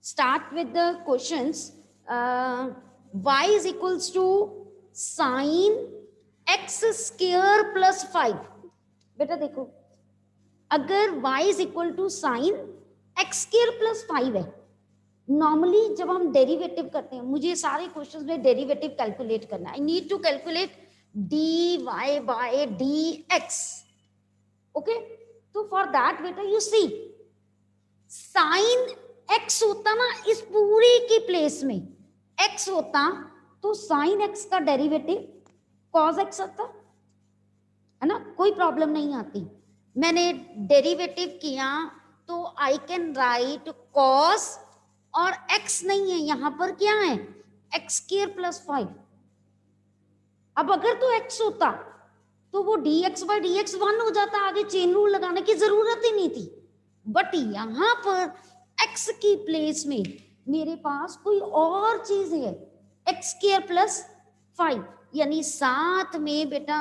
start with the questions. Y is equals to sin x square plus 5. बेटा देखो, अगर y is equal to sin x square plus 5 है, normally जब हम derivative करते हैं, मुझे सारे क्वेश्चंस में डेरिवेटिव कैलकुलेट करना है. I need to calculate dy by dx. Okay, तो फॉर दैट बेटा यू सी, साइन x होता ना इस पूरी की प्लेस में x होता तो साइन x का डेरिवेटिव cos x आता है ना, कोई प्रॉब्लम नहीं आती. मैंने डेरिवेटिव किया तो आई कैन राइट cos, और x नहीं है यहां पर, क्या है x स्क्वायर प्लस 5. अब अगर तो x होता तो वो dx बाई dx 1 हो जाता, आगे चेन रूल लगाने की जरूरत ही नहीं थी. बट यहां पर x की प्लेस में मेरे पास कोई और चीज है, x स्क्वायर प्लस 5, यानी साथ में बेटा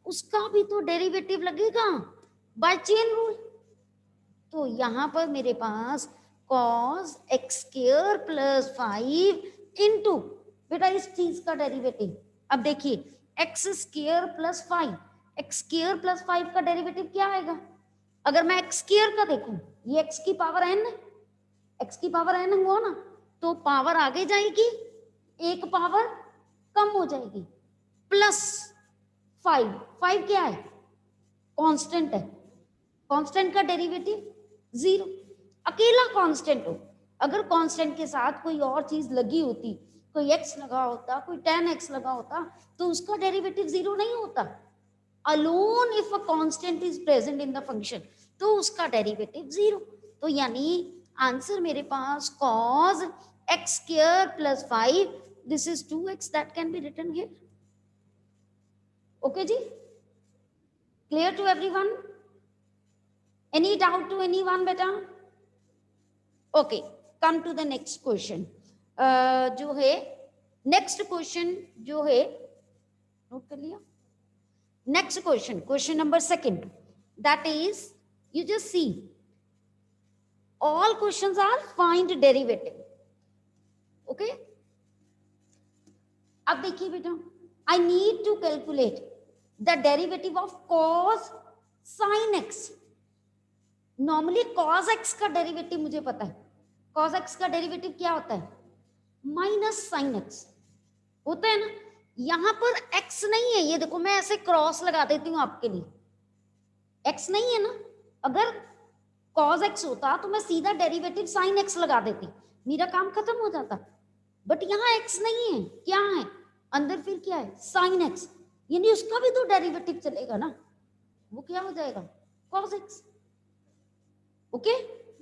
उसका भी तो डेरिवेटिव लगेगा बाय चेन रूल. तो यहां पर मेरे पास cos x square plus 5 into बेटा इस चीज का डेरिवेटिव. अब देखिए x square plus 5, x square plus 5 का डेरिवेटिव क्या आएगा? अगर मैं x स्क्वायर का देखूं, ये x की पावर n है, x की पावर n हुआ ना, तो पावर आगे जाएगी, एक पावर कम हो जाएगी, प्लस 5. 5 क्या है? कांस्टेंट है, कांस्टेंट का डेरिवेटिव 0. अकेला कांस्टेंट हो, अगर कांस्टेंट के साथ कोई और चीज लगी होती, कोई x लगा होता, कोई tan x लगा होता, तो उसका डेरिवेटिव 0 नहीं होता. Alone if a constant is present in the function, तो उसका डेरिवेटिव 0. तो यानी आंसर मेरे पास cos x square plus 5, this is 2x, that can be written here. Okay जी, clear to everyone? Any doubt to anyone बेटा? Okay, come to the next question. जो है नेक्स्ट क्वेश्चन जो है, नोट कर लिया? Next question, question number 2, that is, you just C, all questions are find derivative. Okay, अब देखिए बेटा, I need to calculate the derivative of cos sin x. Normally cos x का derivative मुझे पता है. cos x का derivative क्या होता है? माइनस साइन x होता है ना. यहां पर x नहीं है, ये देखो मैं ऐसे क्रॉस लगा देती हूं आपके लिए, x नहीं है ना. अगर cos x होता तो मैं सीधा डेरिवेटिव sin x लगा देती, मेरा काम खत्म हो जाता. बट यहाँ x नहीं है, क्या है अंदर? फिर क्या है? sin x, यानी उसका भी तो डेरिवेटिव चलेगा ना, वो क्या हो जाएगा? cos x. ओके,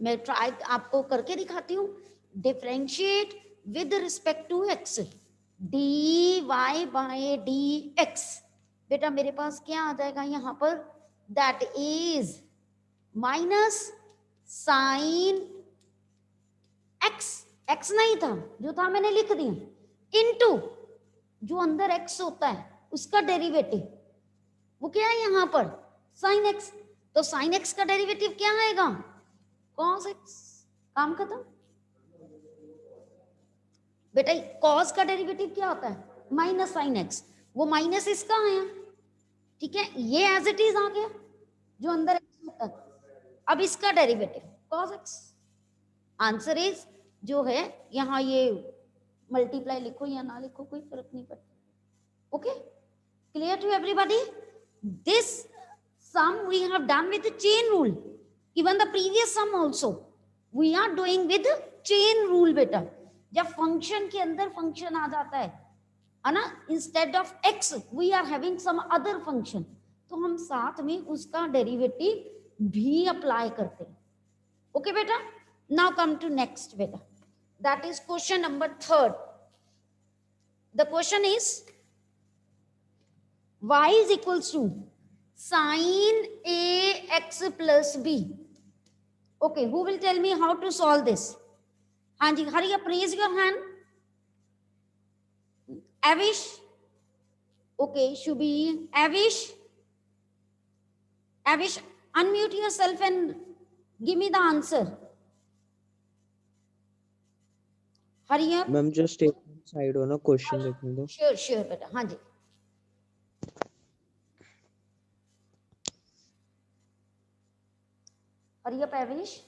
मैं ट्राई आपको करके दिखाती हूँ. Differentiate with respect to x, dy by dx. बेटा मेरे पास क्या आ जाएगा यहाँ पर? That is minus sine x, x नहीं था, जो था मैंने लिख दिया, इनटू जो अंदर x होता है उसका डेरिवेटिव, वो क्या है यहाँ पर? Sine x. तो साइन x का डेरिवेटिव क्या आएगा? cos x. काम खत्म बेटा. cos का डेरिवेटिव क्या होता है? Minus sine x. वो माइनस इसका आया, ठीक है, ये एज इट इज आ गया जो अंदर x होता है. अब इसका derivative cos x. Answer is जो है यहाँ, ये मल्टीप्लाई लिखो या ना लिखो कोई फर्क नहीं पड़ता. Okay, clear to everybody? This sum we have done with the chain rule. Even the previous sum also we are doing with chain rule बेटा. जब फंक्शन के अंदर फंक्शन आ जाता है ना, instead of x we are having some other function, तो हम साथ में उसका डेरिवेटिव भी अप्लाई करते हैं. ओके बेटा, नाउ कम टू नेक्स्ट बेटा, that is question number 3. The question is y is equals to sin ax plus b. Okay, who will tell me how to solve this? हाँ जी, hurry up, raise your hand. Avish. Okay, should be Avish. Avish, unmute yourself and give me the answer. Hurry up. Ma'am जो statement side हो ना, question देखने दो। Sure sure बेटा, हाँ जी। Hurry up Avish.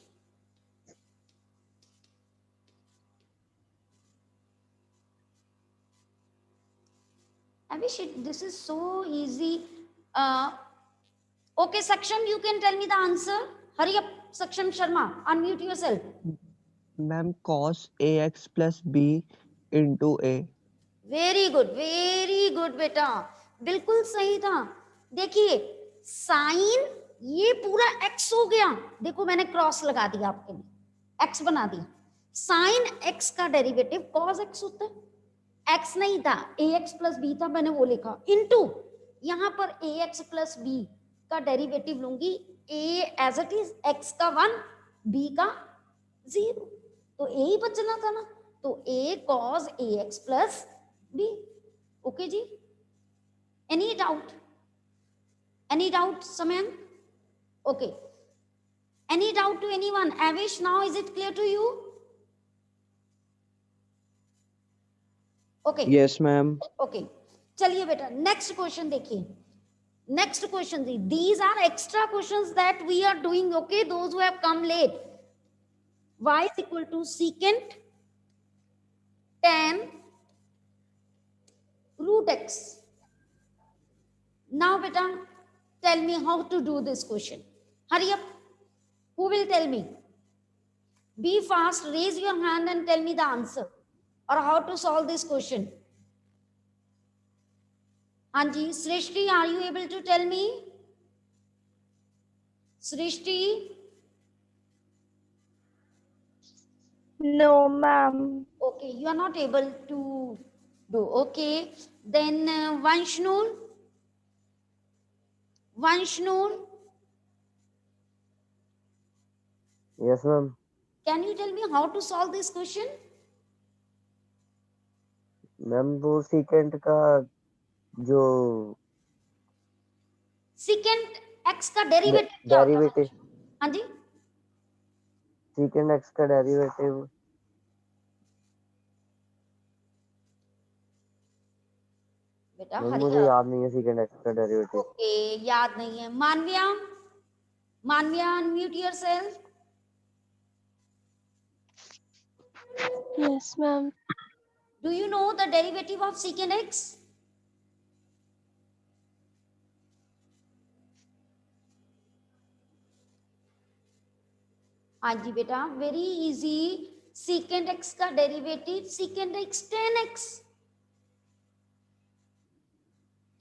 Avish, this is so easy. Okay, Saksham, you can tell me the answer. Hurry up, Saksham Sharma. Unmute yourself. Ma'am cos ax plus b into a। Very good बेटा, बिल्कुल सही था। देखिए sign ये पूरा x हो गया, देखो मैंने क्रॉस लगा दिया आपके लिए, x बना दिया। साइन x का डेरिवेटिव cos x होता है। x नहीं था, ax प्लस b था, मैंने वो लिखा इनटू, यहां पर ax प्लस b का डेरिवेटिव लूंगी, a as it is, x का 1 b का 0, तो a ही बचना था ना, तो a cos ax plus B. Okay जी, any doubt Samyan? Okay, any doubt to anyone? Avish, now is it clear to you? Okay, yes ma'am। okay, चलिए बेटा नेक्स्ट क्वेश्चन देखिए। नेक्स्ट क्वेश्चन जी, these are extra questions that we are doing, okay, those who have come late. Y is equal to secant tan root x. Now beta, tell me how to do this question. Hurry up, who will tell me? Be fast, raise your hand and tell me the answer or how to solve this question. Anji, Srishti, are you able to tell me? Srishti? No, ma'am. Okay, you are not able to do. Okay, then Vanshnul? Vanshnul? Yes, ma'am. Can you tell me how to solve this question? Ma'am वो secant का जो Secant x का derivative क्या होता है? हाँ जी, secant x का derivative बेटा मुझे याद नहीं है secant x का डेरिवेटिव। ओके, याद नहीं है। Manvia, Manvia unmute yourself. Yes, ma'am. Do you know the derivative of secant x? हाँ जी बेटा, वेरी इजी। secant x का डेरिवेटिव secant x tan x।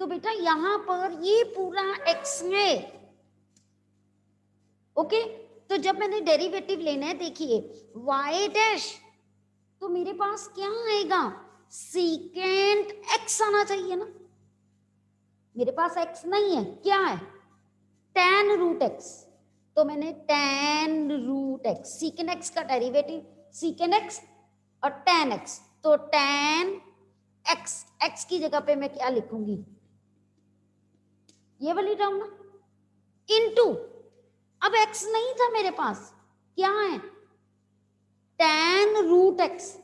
तो बेटा यहां पर ये पूरा x है, ओके। तो जब मैंने डेरिवेटिव लेना है, देखिए y डैश, तो मेरे पास क्या आएगा, secant x आना चाहिए ना। मेरे पास x नहीं है, क्या है, tan रूट x। तो मैंने tan root x, secant x का डेरिवेटिव secant x और tan x, तो tan x, x की जगह पे मैं क्या लिखूंगी, ये वाली टर्म ना, इनटू, अब x नहीं था मेरे पास, क्या है, tan रूट x,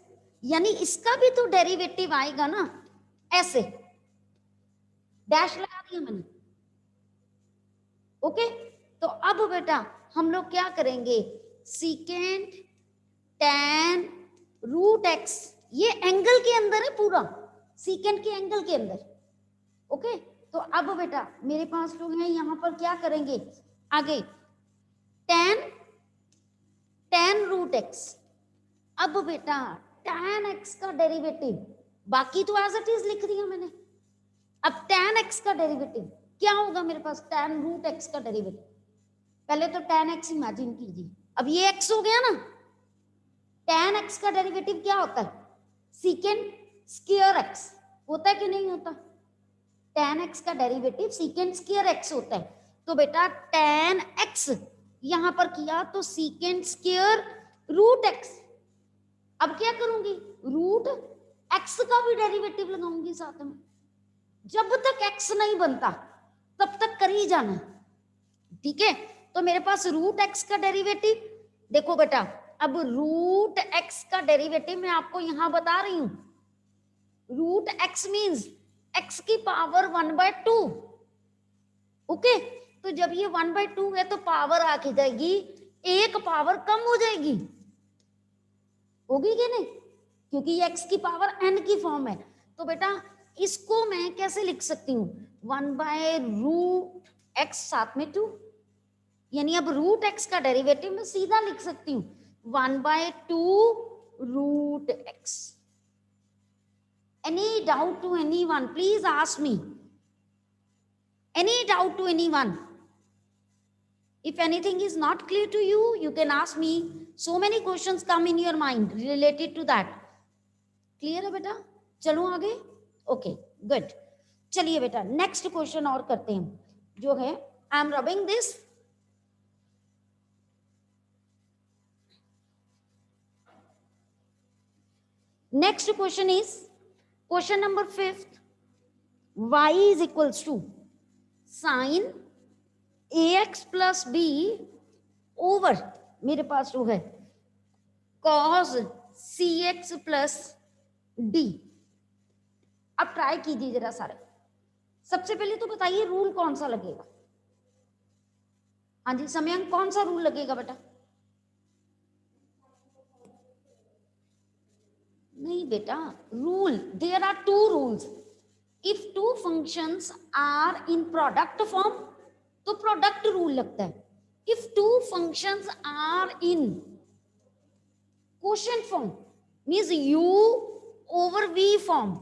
यानी इसका भी तो डेरिवेटिव आएगा ना, ऐसे डैश लगा दिया मैंने, ओके। तो अब बेटा हम लोग क्या करेंगे, secant tan रूट x, ये एंगल के अंदर है पूरा, secant के एंगल के अंदर, ओके। तो अब बेटा मेरे पास लोग हैं, यहां पर क्या करेंगे आगे, tan रूट x। अब बेटा tan x का डेरिवेटिव, बाकी तो एज इट इज लिख दिया मैंने। अब tan x का डेरिवेटिव क्या होगा मेरे पास, tan रूट x का डेरिवेटिव, पहले तो tan x इमेजिन कीजिए, अब ये x हो गया ना, tan x का डेरिवेटिव क्या होता है, secant स्क्वायर x होता है कि नहीं होता, tan x का डेरिवेटिव secant स्क्वायर x होता है। तो बेटा tan x यहां पर किया तो secant स्क्वायर रूट x। अब क्या करूंगी, रूट x का भी डेरिवेटिव लगाऊंगी साथ में, जब तक x नहीं बनता तब तक कर ही जाना, ठीक है। तो मेरे पास रूट x का डेरिवेटिव, देखो बेटा अब रूट एक्स का डेरिवेटिव मैं आपको यहां बता रही हूं, रूट एक्स मीन्स एक्स की पावर 1/2। ओके, तो जब ये 1/2 है तो पावर आके जाएगी, एक पावर कम हो जाएगी, होगी कि नहीं, क्योंकि ये एक्स की पावर n की फॉर्म है। तो बेटा इसको मैं कैसे लिख सकती हूँ, 1/√x साथ में 2, यानी अब रूट एक्स का डेरिवेटिव मैं सीधा लिख सकती हूँ 1/2√x। Any doubt to anyone, please ask me, any doubt to anyone? If anything is not clear to you, you can ask me. So many questions come in your mind related to that. Clear है बेटा? चलो आगे। Okay, good. चलिए बेटा next question और करते हैं, जो है I am rubbing this. Next question is question number 5th, y is equals to sin ax plus b over, मेरे पास जो है cos cx प्लस d। अब ट्राई कीजिए जरा सारे। सबसे पहले तो बताइए रूल कौन सा लगेगा। हाँ जी समयंक, कौन सा रूल लगेगा बेटा? नहीं बेटा, rule, there are two rules. If two functions are in product form तो प्रोडक्ट रूल लगता है। If two functions are in quotient form means u over v form,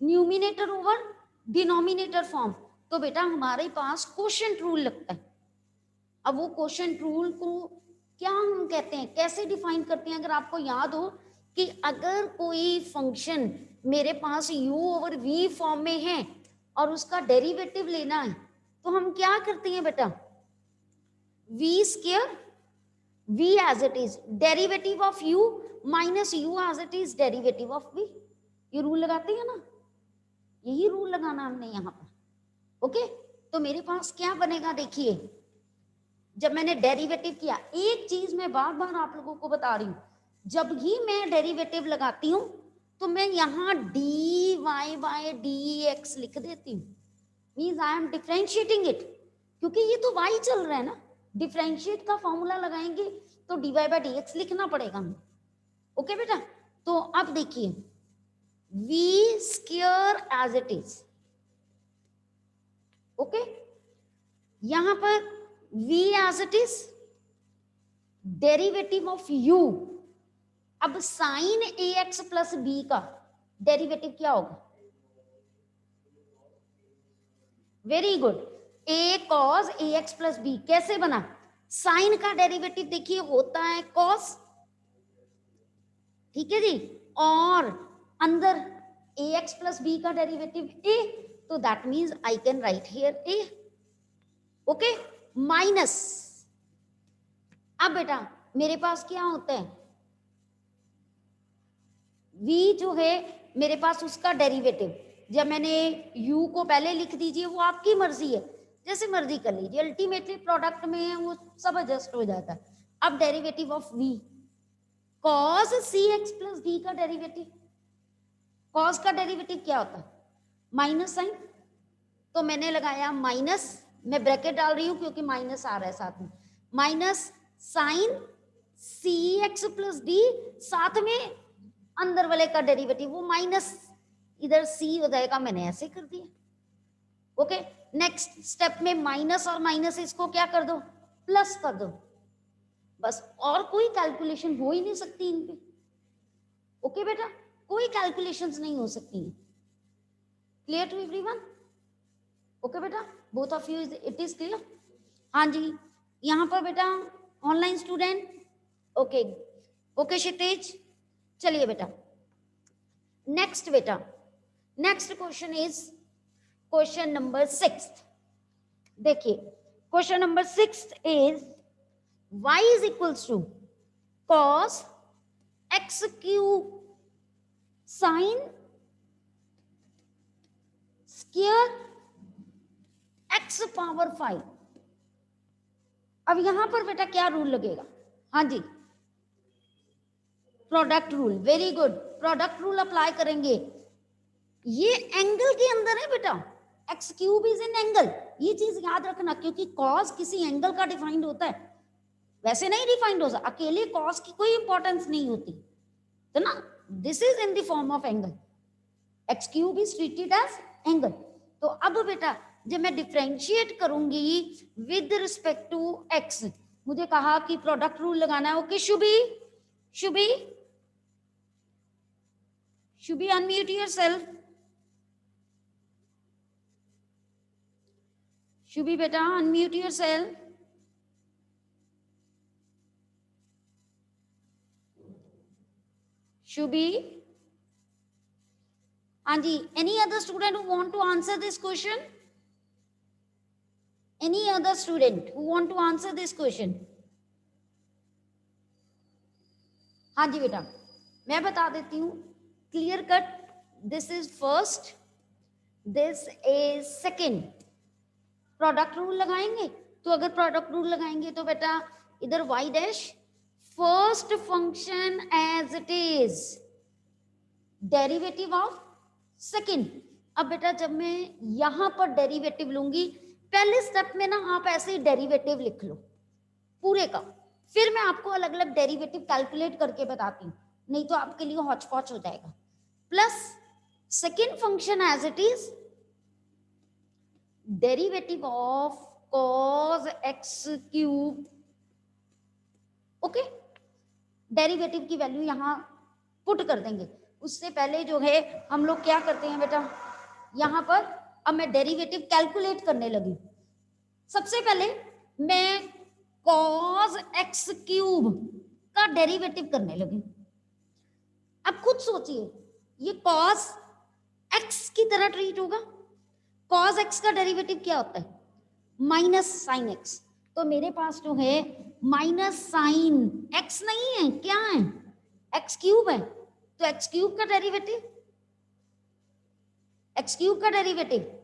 numerator over denominator form, तो बेटा हमारे पास क्वोशिएंट रूल लगता है। अब वो क्वोशिएंट रूल को क्या हम कहते हैं, कैसे डिफाइन करते हैं? अगर आपको याद हो कि अगर कोई फंक्शन मेरे पास u ओवर v फॉर्म में है और उसका डेरिवेटिव लेना है तो हम क्या करते हैं बेटा, v square v as it is derivative of u minus u as it is derivative of v। ये रूल लगाते हैं ना, यही रूल लगाना हमने यहाँ पर। ओके, तो मेरे पास क्या बनेगा देखिए, जब मैंने डेरिवेटिव किया, एक चीज मैं बार बार आप लोगों को बता रही हूं, जब ही मैं डेरिवेटिव लगाती हूं तो मैं यहाँ dy बाय dx लिख देती हूँ, means I am differentiating it, क्योंकि ये तो y चल रहा है ना, डिफरेंशिएट का फॉर्मूला लगाएंगे तो dy बाय dx लिखना पड़ेगा हमें। ओके बेटा, तो अब देखिए v square as it is. Okay, यहां पर v as it is derivative of u। अब साइन ax प्लस b का डेरिवेटिव क्या होगा? Very good, a cos ax plus b कैसे बना? साइन का डेरिवेटिव देखिए होता है cos, ठीक है जी, और अंदर ax प्लस b का डेरिवेटिव a, तो that means I can write here a। Okay, minus, अब बेटा मेरे पास क्या होता है, v जो है मेरे पास उसका डेरिवेटिव, जब मैंने u को पहले लिख दीजिए, वो आपकी मर्जी है, जैसे मर्जी कर लीजिए, अल्टीमेटली प्रोडक्ट में है वो सब एडजस्ट हो जाता है। अब derivative of v, cos cx plus d का डेरिवेटिव, cos का डेरिवेटिव क्या होता है? माइनस साइन, तो मैंने लगाया माइनस, मैं ब्रैकेट डाल रही हूं क्योंकि माइनस आ रहा है साथ में, minus sine cx plus d, साथ में अंदर वाले का डेरिवेटिव, वो माइनस इधर c हो जाएगा, मैंने ऐसे कर दिया। ओके, नेक्स्ट स्टेप में माइनस और माइनस इसको क्या कर दो, प्लस कर दो, बस, और कोई कैलकुलेशन हो ही नहीं सकती इन पे। ओके बेटा, कोई कैलकुलेशंस नहीं हो सकती है। Clear to everyone? ओके बेटा, both of you it is clear? हाँ जी, यहाँ पर बेटा online student, okay okay Kshitij, चलिए बेटा नेक्स्ट, बेटा next question is question number 6। देखिए question number 6 is y is equals to cos x cube sin square x power 5। अब यहां पर बेटा क्या रूल लगेगा? हाँ जी, product rule, very good, product rule apply करेंगे। ये एंगल के अंदर है बेटा, x cube is in angle, ये चीज याद रखना, क्योंकि कॉस किसी एंगल का डिफाइंड होता है, वैसे नहीं डिफाइंड हो सकता, अकेले कॉस की कोई इंपॉर्टेंस नहीं होती, तो ना this is in the form of angle, x cube is treated as angle. तो अब बेटा जब मैं डिफरेंशिएट करूंगी विद रिस्पेक्ट टू एक्स, मुझे कहा कि प्रोडक्ट रूल लगाना है। Okay Shubhi, Shubhi, Shubhi unmute yourself, Shubhi बेटा अनम्यूट योरसेल्फ। शुभी, हाँ जी, any other student who want to answer this question, any other student who want to answer this question? हाँ जी बेटा, मैं बता देती हूँ, clear cut, this is first, this is second. Product rule लगाएंगे, तो अगर प्रोडक्ट रूल लगाएंगे तो बेटा इधर y dash first function as it is derivative of second. अब बेटा जब मैं यहां पर डेरिवेटिव लूंगी, पहले स्टेप में ना आप ऐसे ही डेरिवेटिव लिख लो पूरे का, फिर मैं आपको अलग अलग डेरिवेटिव कैलकुलेट करके बताती हूँ, नहीं तो आपके लिए हॉच पॉच हो जाएगा। Plus second function as it is derivative of cos x cube. Okay, derivative की वैल्यू यहां पुट कर देंगे, उससे पहले जो है हम लोग क्या करते हैं बेटा, यहां पर अब मैं डेरिवेटिव कैलकुलेट करने लगी। सबसे पहले मैं cos x क्यूब का डेरिवेटिव करने लगी। अब खुद सोचिए, ये cos x की तरह ट्रीट होगा, cos x का डेरिवेटिव क्या होता है, माइनस साइन x, तो मेरे पास जो है माइनस साइन x नहीं है, क्या है, x क्यूब है, तो x क्यूब का डेरिवेटिव, x क्यूब का derivative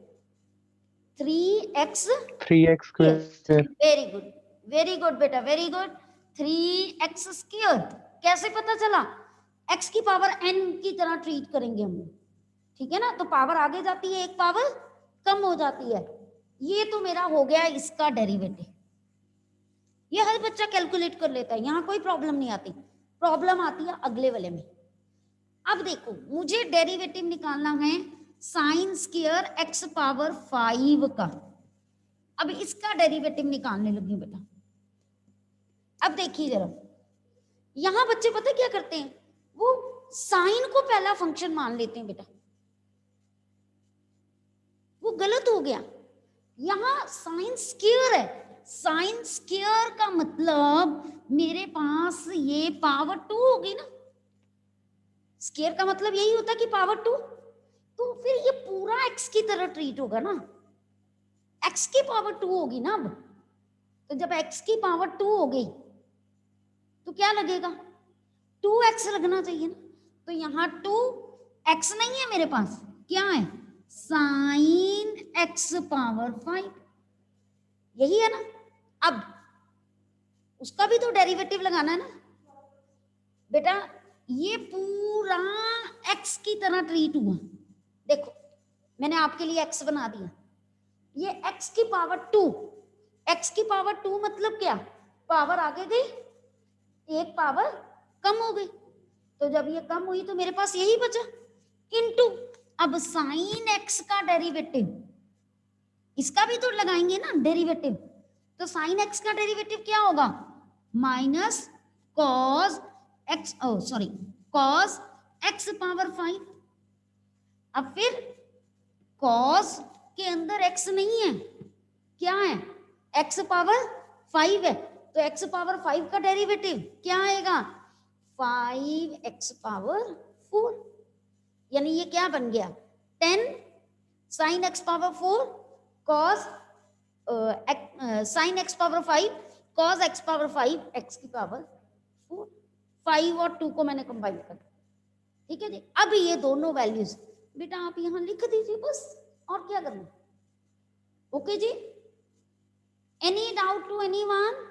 3x 3x square. Very good, very good बेटा, वेरी गुड, 3x स्क्वायर। कैसे पता चला, x की पावर n की तरह ट्रीट करेंगे हम, ठीक है ना, तो पावर आगे जाती है, एक पावर कम हो जाती है। ये तो मेरा हो गया इसका डेरिवेटिव, ये हर बच्चा कैलकुलेट कर लेता है, यहां कोई प्रॉब्लम नहीं आती, प्रॉब्लम आती है अगले वाले में। अब देखो मुझे डेरिवेटिव निकालना है साइन स्क्वायर x पावर 5 का, अब इसका डेरिवेटिव निकालने लगी बेटा। अब देखिए जरा, यहां बच्चे पता क्या करते हैं, वो साइन को पहला फंक्शन मान लेते हैं बेटा, वो गलत हो गया, यहां साइन स्क्वायर है, साइन स्क्वायर का मतलब मेरे पास ये पावर 2 होगी ना, स्क्वायर का मतलब यही होता है कि पावर 2, तो फिर ये पूरा x की तरह ट्रीट होगा ना, x की पावर 2 होगी ना। अब तो जब x की पावर 2 हो गई तो क्या लगेगा, 2x लगना चाहिए ना, तो यहाँ 2x नहीं है मेरे पास, क्या है, साइन x पावर 5, यही है ना। अब उसका भी तो डेरिवेटिव लगाना है ना बेटा, ये पूरा x की तरह ट्रीट हुआ, देखो मैंने आपके लिए x बना दिया, ये x की पावर 2, x की पावर 2 मतलब क्या, पावर आगे गई, एक पावर कम हो गई, तो जब ये कम हुई तो मेरे पास यही बचा, इनटू अब साइन x का डेरिवेटिव, इसका भी तो लगाएंगे ना डेरिवेटिव, तो साइन x का डेरिवेटिव क्या होगा, माइनस कॉस x, ओ सॉरी, कॉस x पावर 5। अब फिर कॉस के अंदर x नहीं है, क्या है, x पावर 5 है, तो x पावर 5 का डेरिवेटिव क्या आएगा, 5x पावर 4, यानी ये क्या बन गया, 10 sine x power 4 cos sine x power 5 cos x power 5 x की पावर 4, 5 और 2 को मैंने कंबाइन कर, ठीक है जी। अब ये दोनों वैल्यूज बेटा आप यहां लिख दीजिए बस, और क्या करना, ओके जी। Any doubt to anyone?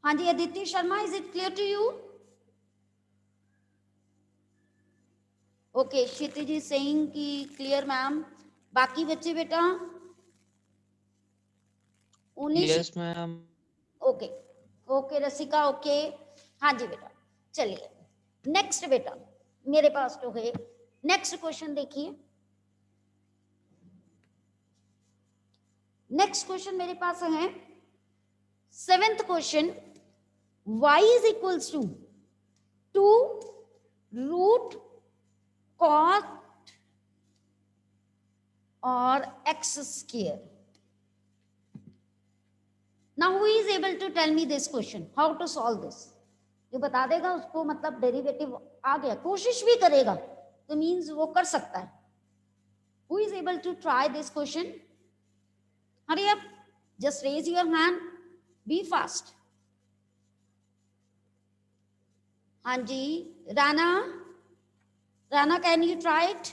हाँ जी Aditi Sharma, is it clear to you? Okay, Kshitij is saying कि क्लियर मैम। बाकी बच्चे बेटा only yes ma'am. Okay okay Rasika okay. हाँ जी बेटा चलिए नेक्स्ट बेटा मेरे पास तो है। नेक्स्ट क्वेश्चन देखिए, नेक्स्ट क्वेश्चन मेरे पास है 7th question, y is equals to 2 root cot or x square. Now who is able to tell me this question, how to solve this? जो बता देगा उसको मतलब डेरिवेटिव आ गया, कोशिश भी करेगा तो मीन्स वो कर सकता है। Who is able to try this question? Hurry up, just raise your hand, be fast. हाँ जी Rana, Rana can you try it?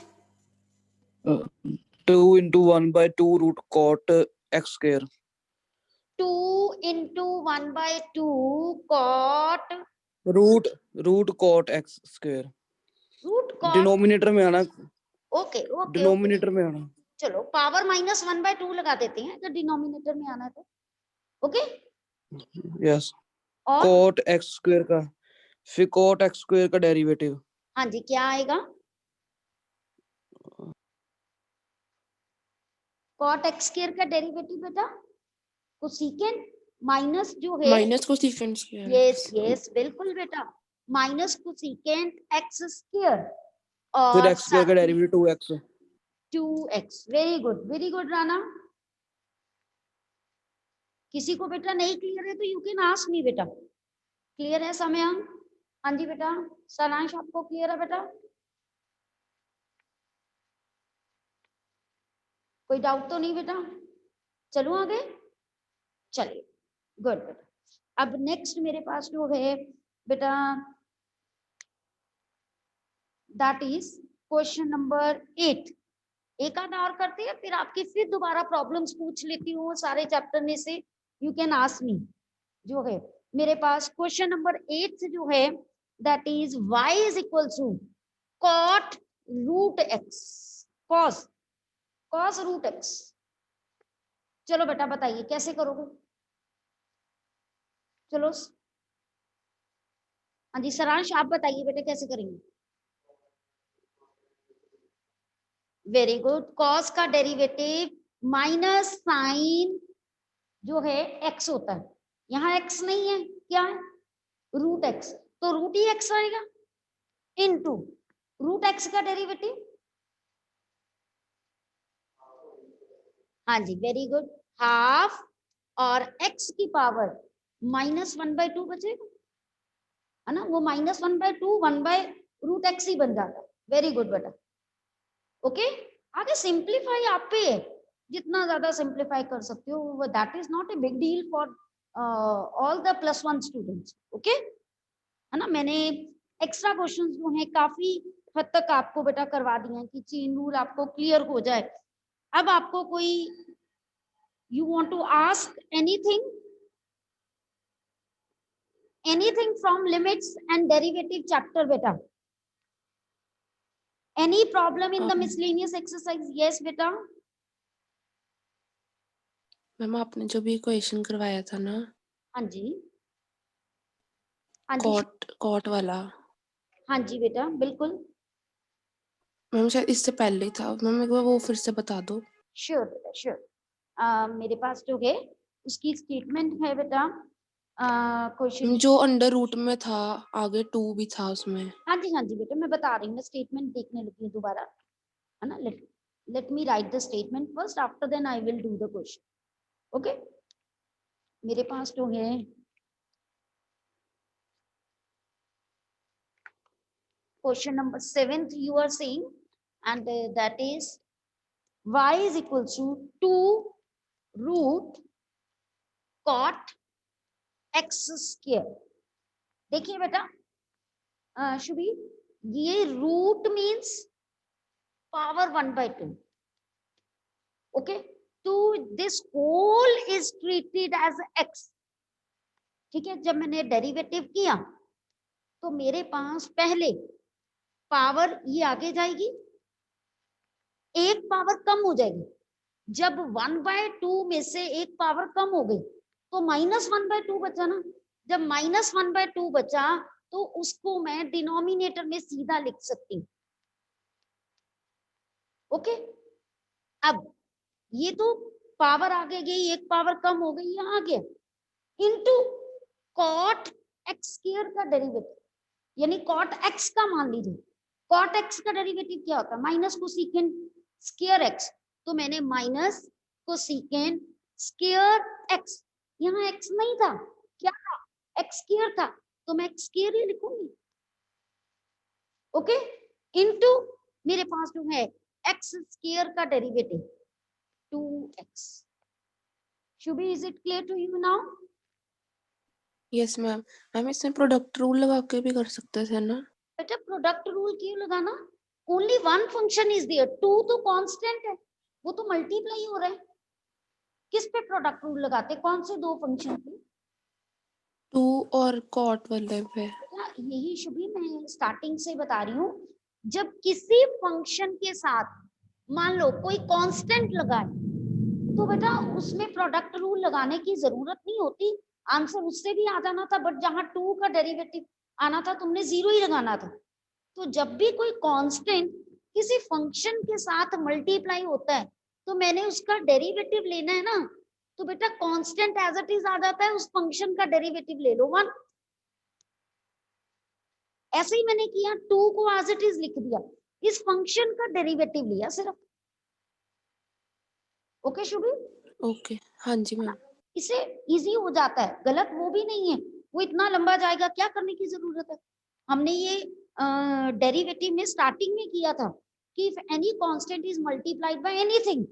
2 into 1 by 2 root cot x square. 2 into 1 by 2 cot root cot x square. Root cot denominator में आना, okay okay denominator में आना। चलो power -1/2 लगा देते हैं तो डिनोमिनेटर में आना है तो ओके। यस, और cot x square का, फिर cot x square का डेरिवेटिव। हाँ जी क्या आएगा? cot x स्क्वायर का डेरिवेटिव बेटा कोसेकेंट माइनस जो है minus cosecant square. Yes yes बिल्कुल बेटा, माइनस कोसेकेंट x स्क्वायर फिर और x स्क्वायर का derivative 2x। 2x। Very good Rana. किसी को बेटा नहीं क्लियर है तो यू कैन आस्क मी बेटा। क्लियर है समयांक? हाँ जी बेटा सारांश आपको क्लियर है बेटा? कोई डाउट तो नहीं बेटा? चलो आगे, चलिए गुड बेटा। अब नेक्स्ट मेरे पास जो है बेटा दैट इज क्वेश्चन नंबर 8। एक आधा और करते हैं फिर आपकी फिर दोबारा प्रॉब्लम्स पूछ लेती हूँ सारे चैप्टर में से। You can ask me. जो है मेरे पास क्वेश्चन नंबर 8 जो है that is y is equal to cot root x cos रूट x। चलो बेटा बताइए कैसे करोगे? चलो हाँ जी सारांश आप बताइए बेटा कैसे करेंगे? वेरी गुड, cos का डेरिवेटिव माइनस साइन जो है x होता है, यहाँ x नहीं है क्या है? रूट x, तो रूट ही x आएगा इनटू रूट x का डेरिवेटिव। हाँ जी वेरी गुड, हाफ और x की पावर -1/2 बचेगा है ना, वो -1/2 1/√x ही बन जाता है। वेरी गुड बेटा ओके। आगे सिंप्लीफाई आप पे है, जितना ज्यादा सिंप्लीफाई कर सकते हो that is not a big deal for all the +1 students okay है ना। मैंने एक्स्ट्रा क्वेश्चंस जो हैं काफी हद तक आपको बेटा करवा दिए हैं कि चेन रूल आपको क्लियर हो जाए। अब आपको कोई you want to ask anything from limits and derivative chapter बेटा? Any problem in the miscellaneous exercise? Yes बेटा। मैम आपने जो भी क्वेश्चन करवाया था ना हाँ जी हाँ जी कॉट वाला, हाँ जी बेटा बिल्कुल मैम शायद इससे पहले ही था। मैम एक बार वो फिर से बता दो। श्योर बेटा श्योर। मेरे पास जो है उसकी स्टेटमेंट है बेटा क्वेश्चन जो अंडर रूट में था आगे 2 भी था उसमें। हाँ जी बेटा मैं बता रही हूँ, मैं स्टेटमेंट देखने लगी हूँ दोबारा है ना। Let me write the statement first, after then I will do the question okay. मेरे पास जो है question number 7 you are saying and that is y is equal to 2 root cot x square। देखिए बेटा शुभी, ये रूट मीन्स पावर 1/2 ओके, तो this whole is treated as x ठीक है, जब मैंने डेरिवेटिव किया तो मेरे पास पहले पावर ये आगे जाएगी, एक पावर कम हो जाएगी। जब 1/2 में से एक पावर कम हो गई तो -1/2 बचा ना। जब -1/2 बचा तो उसको मैं डिनोमिनेटर में सीधा लिख सकती हूँ। ओके, अब ये तो पावर आगे गई, एक पावर कम हो गई, ये आ गया इनटू कॉट एक्स स्क्वायर का डेरिवेटिव, यानी कॉट एक्स का मान लीजिए। कॉट एक्स का डेरिवेटिव क्या होता है? Minus cosecant square x. तो मैंने माइनस कोसेकेंट स्क्वायर एक्स, यहाँ एक्स नहीं था, क्या था? एक्स स्क्वायर था, तो मैं एक्स स्क्वायर ही लिखूंगी। ओके, इनटू मेरे पास जो है एक्स स्क्वायर का derivative 2x। Shubhi, is it clear to you now? Yes ma'am. Ma'am इसमें प्रोडक्ट रूल लगा के भी कर सकते थे ना? बेटा प्रोडक्ट रूल क्यों लगाना? Only one function is there, 2 तो कांस्टेंट है, वो तो मल्टीप्लाई हो रहा है। किस पे प्रोडक्ट रूल लगाते? कौन से दो फंक्शन पे? 2 और कॉट वाले पे। बेटा यही शुभी मैं स्टार्टिंग से बता रही हूँ, जब किसी फंक्शन के साथ मान लो कोई कांस्टेंट लगाए तो बेटा उसमें प्रोडक्ट रूल लगाने की जरूरत नहीं होती, आंसर उससे भी आ जाना था। बट जहां 2 का डेरिवेटिव आना था तुमने 0 ही लगाना था। तो जब भी कोई कांस्टेंट किसी फंक्शन के साथ मल्टीप्लाई होता है तो मैंने उसका डेरिवेटिव लेना है ना, तो बेटा कांस्टेंट एज इट इज आ जाता है, उस फंक्शन का डेरिवेटिव ले लो 1। ऐसे ही मैंने किया, 2 को एज इट इज लिख दिया, इस फंक्शन का डेरिवेटिव लिया सिर्फ। ओके शुभी, ओके, हाँ जी मैम। इसे इजी हो जाता है, गलत वो भी नहीं है। वो इतना लंबा जाएगा, क्या करने की जरूरत है? हमने ये डेरिवेटिव में स्टार्टिंग में किया था कि if any constant is multiplied by anything,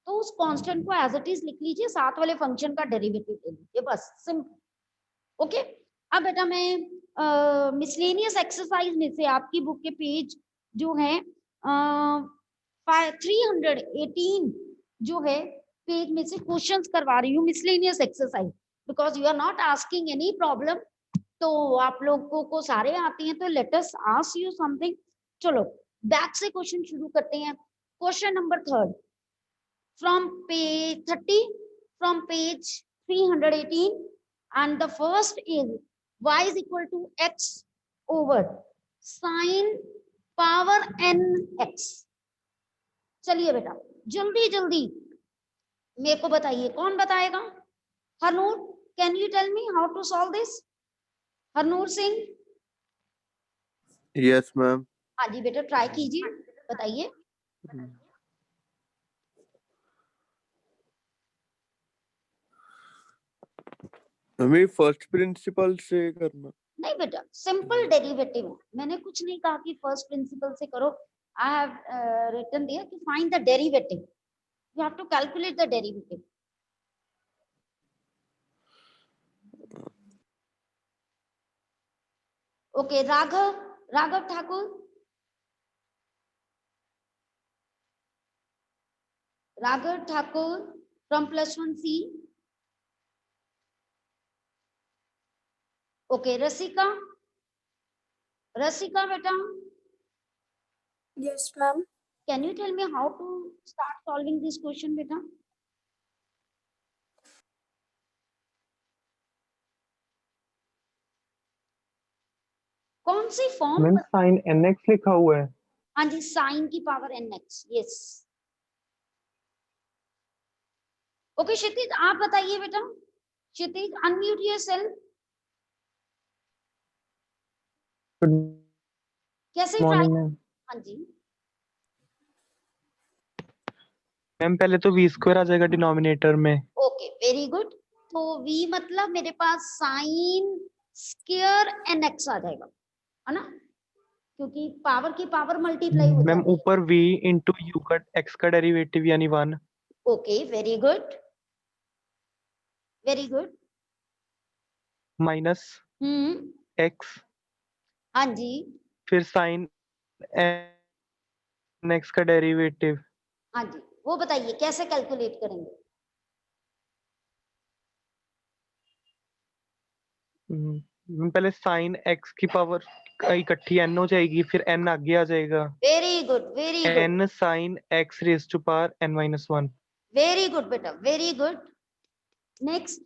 तो उस कांस्टेंट को एज इट इज लिख लीजिए, साथ वाले फंक्शन का डेरिवेटिव ले लीजिए, बस सिंपल। ओके, अब बेटा मैं मिसलेनियस एक्सरसाइज में से आपकी बुक के पेज जो है 318 जो है पेज में से क्वेश्चंस करवा रही हूँ, miscellaneous exercise, because you are not asking any problem. तो आप लोगों को सारे आते हैं, तो let us ask you something. चलो बैक से क्वेश्चन शुरू करते हैं। Question number 3 from page 30, from page 318, and the first is y is equal to x over sin power nx। चलिए बेटा जल्दी जल्दी मेरे को बताइए, कौन बताएगा? Harnoor, can you tell me how to solve this? Harnoor Singh. Yes ma'am. हाँ जी बेटा, ट्राई कीजिए, बताइए। हमें फर्स्ट प्रिंसिपल से करना। नहीं बेटा, सिंपल डेरिवेटिव है, मैंने कुछ नहीं कहा कि फर्स्ट प्रिंसिपल से करो। आई हैव रिटन देयर कि find the derivative, you have to calculate the derivative. Okay, Raghav Thakur, Raghav Thakur from +1 C। Okay, Rasika, Rasika बेटा, Yes, ma'am. Can you tell me how to start solving this question बेटा? कौन सी form? Ma'am sine nx लिखा हुआ है। हाँ जी, साइन की power nx, yes. Okay Kshitij, आप बताइए बेटा। Kshitij unmute yourself. कैसे ट्राई? Morning ma'am. हाँ जी, मैम पहले तो v स्क्वायर आ जाएगा डिनोमिनेटर में। Okay very good. तो v मतलब मेरे पास साइन स्क्वायर nx आ जाएगा, है ना, क्योंकि पावर की पावर मल्टीप्लाई हो मैम जाती है। ऊपर v इंटू u का x का डेरिवेटिव यानी 1 okay very good, very good. Minus x हाँ जी, फिर साइन nx का डेरिवेटिव। हाँ जी, वो बताइए कैसे कैलकुलेट करेंगे? पहले साइन एक्स की पावर इकट्ठी n हो जाएगी, फिर n आगे आ जाएगा, very good, very good, n sine x raise to power n-1। Very good बेटा, वेरी गुड। नेक्स्ट,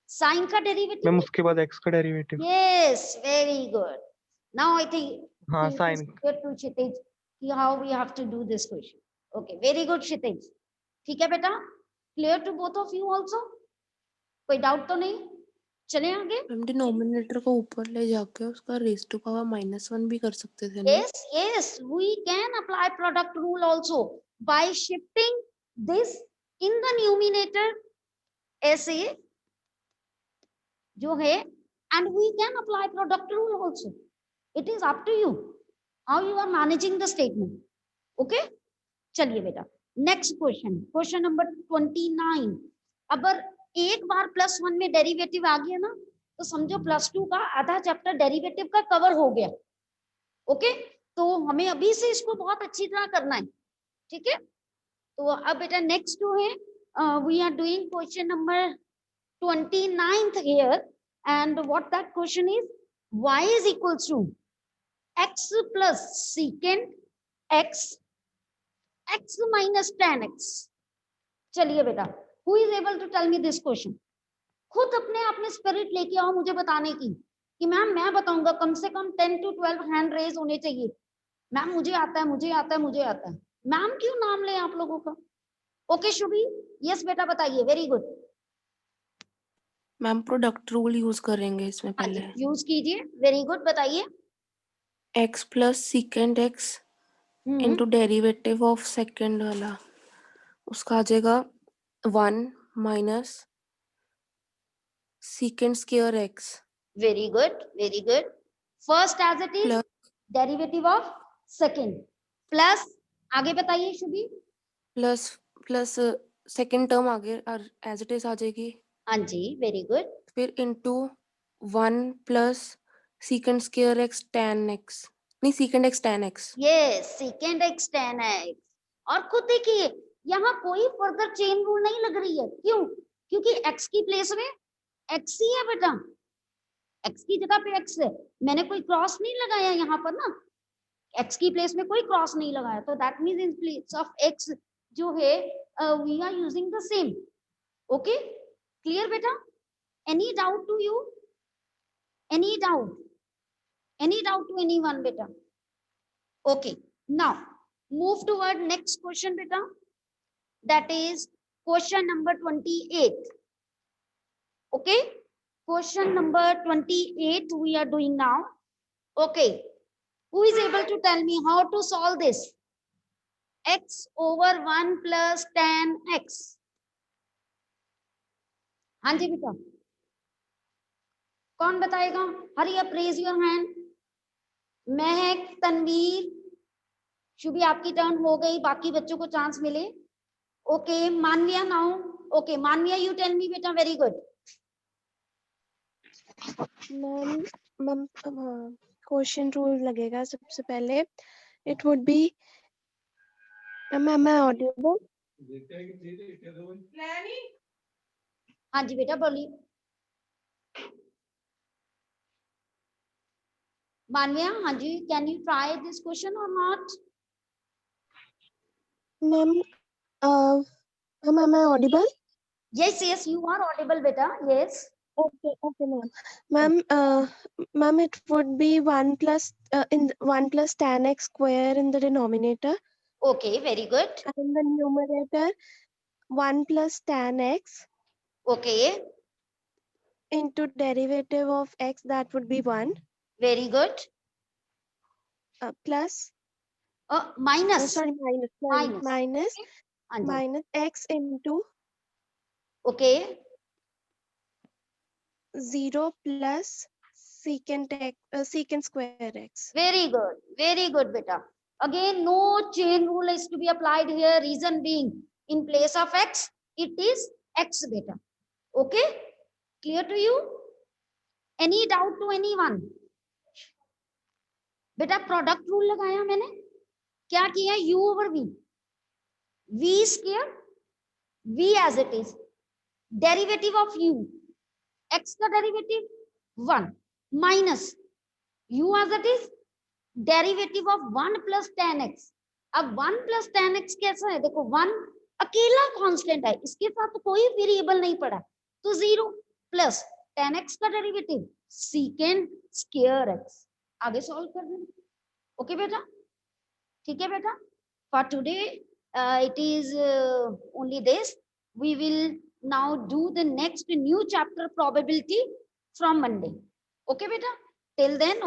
साइन का डेरिवेटिव। मैम उसके बाद x का derivative. Yes, very good. Now I think हाँ sine. to Kshitij how we have to do this question. Okay, very good Kshitij। ठीक है बेटा, clear to both of you also? कोई doubt तो नहीं? चले आगे। मैम डिनोमिनेटर को ऊपर ले जाके उसका रेज टू पावर -1 भी कर सकते थे ना? Yes, we can apply product rule also by shifting this in the numerator ऐसे जो है, and we can apply product rule also. It is up to you how you are managing the statement. Okay, चलिए बेटा, next question, question number 29। अगर एक बार +1 में derivative आ गया ना, तो समझो +2 का आधा चैप्टर डेरिवेटिव का कवर हो गया। ओके, तो हमें अभी से इसको बहुत अच्छी तरह करना है, ठीक है? तो अब बेटा नेक्स्ट जो है, we are doing question number 29th here, and what that question is, y is equals to x plus secant x x minus tan x। चलिए बेटा, who is able to tell me this question? खुद अपने आप में spirit लेके आओ मुझे बताने की कि मैम मैं बताऊंगा, कम से कम 10 to 12 हैंड रेज होने चाहिए। मैम मुझे आता है, मुझे आता है, मुझे आता है। मैम क्यों नाम ले आप लोगों का? ओके शुभी, यस बेटा बताइए, very good. Ma'am product rule use करेंगे इसमें पहले। यूज कीजिए, वेरी गुड, बताइए। x plus secant x into derivative of second वाला, उसका आ जाएगा 1 minus secant square x very good, very good. First as it is, plus derivative of second, plus आगे बताइए Shubhi. Plus plus second term आगे as it is आ जाएगी, हाँ जी, वेरी गुड। फिर into 1 plus सीकेंड square x tan x, नहीं सीकेंड x tan x। Yes, second x tan x। और खुद देखिए, यहाँ कोई फर्दर चेन रूल नहीं लग रही है। क्यों? क्योंकि x की प्लेस में x ही है बेटा, x की जगह पे x है। मैंने कोई क्रॉस नहीं लगाया यहाँ पर ना, x की प्लेस में कोई क्रॉस नहीं लगाया, तो that means in place of x जो है we are using the same. Okay, clear बेटा? Any doubt to you? Any doubt? Any doubt to anyone बेटा? Okay, now move toward next question बेटा, that is question number 28। Okay, question number 28 we are doing now. Okay, who is able to tell me how to solve this? X over 1 plus tan x। हाँ जी बेटा, कौन बताएगा? Hurry up, raise your hand. Mehak, Tanveer, Shubhi आपकी turn हो गई, बाकी बच्चों को चांस मिले। Okay, Manviya now. Okay Manviya, you tell me बेटा, very good. Ma'am question rule लगेगा सबसे पहले। इट वुड बी, मैम मैं ऑडिबल? हाँ जी बेटा बोलिए। मानविया, हाँ जी, can you try this question और नॉट? मैम मैम मैं audible? Yes, yes, you are audible beta, yes। Okay ma'am, ma'am it would be 1 plus in 1 plus tan x square in the denominator, Okay, very good। and in the numerator 1 plus tan x Okay, into derivative of x, that would be 1, very good। plus Minus, minus minus। हाँ जी, minus x into okay, 0 plus secant x, secant square x. very good beta। Again, no chain rule is to be applied here. Reason being, in place of x, it is x beta। Okay, clear to you? Any doubt to anyone? बेटा product rule लगाया मैंने, क्या किया? u over v, v square v as it is, derivative of u, x का derivative 1 minus u as it is, derivative of 1 plus tan x. अब 1 plus tan x कैसा है, देखो 1 अकेला कांस्टेंट है, इसके साथ कोई वेरिएबल नहीं पड़ा, तो 0 प्लस tan x का डेरिवेटिव secant square x. आगे सॉल्व कर देना. ओके बेटा, ठीक है बेटा. For today it is only this. We will now do the next new chapter probability from Monday. Okay beta, till then